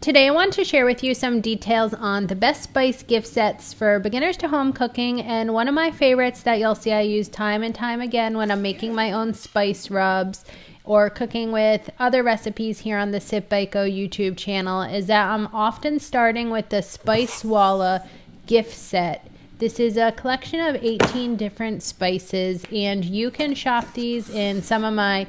today I want to share with you some details on the best spice gift sets for beginners to home cooking, and one of my favorites that you'll see I use time and time again when I'm making my own spice rubs or cooking with other recipes here on the Sit by Go YouTube channel is that I'm often starting with the Spicewalla gift set. This is a collection of 18 different spices, and you can shop these in some of my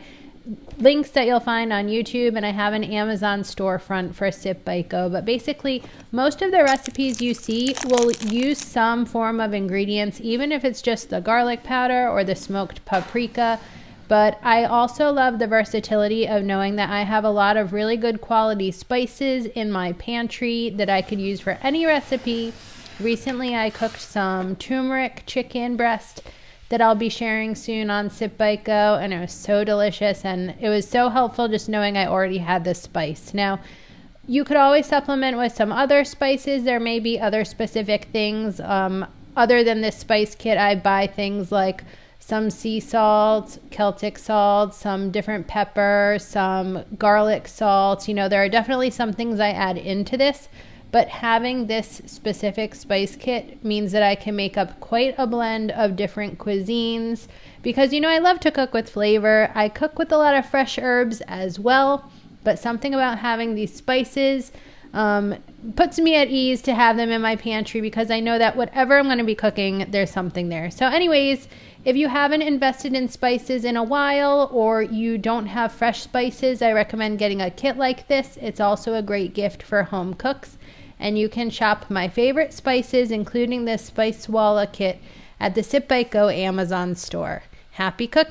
links that you'll find on YouTube, and I have an Amazon storefront for Sit by Go. But basically, most of the recipes you see will use some form of ingredients, even if it's just the garlic powder or the smoked paprika. But I also love the versatility of knowing that I have a lot of really good quality spices in my pantry that I could use for any recipe. Recently, I cooked some turmeric chicken breast that I'll be sharing soon on Sit by Go, and it was so delicious, and it was so helpful just knowing I already had the spice. Now, you could always supplement with some other spices. There may be other specific things. Other than this spice kit, I buy things like some sea salt, Celtic salt, some different peppers, some garlic salt. You know, there are definitely some things I add into this, but having this specific spice kit means that I can make up quite a blend of different cuisines because, you know, I love to cook with flavor. I cook with a lot of fresh herbs as well, but something about having these spices puts me at ease to have them in my pantry because I know that whatever I'm going to be cooking, there's something there. So anyways, if you haven't invested in spices in a while or you don't have fresh spices, I recommend getting a kit like this. It's also a great gift for home cooks. And you can shop my favorite spices, including this Spicewalla Kit, at the Sit by Go Amazon store. Happy cooking!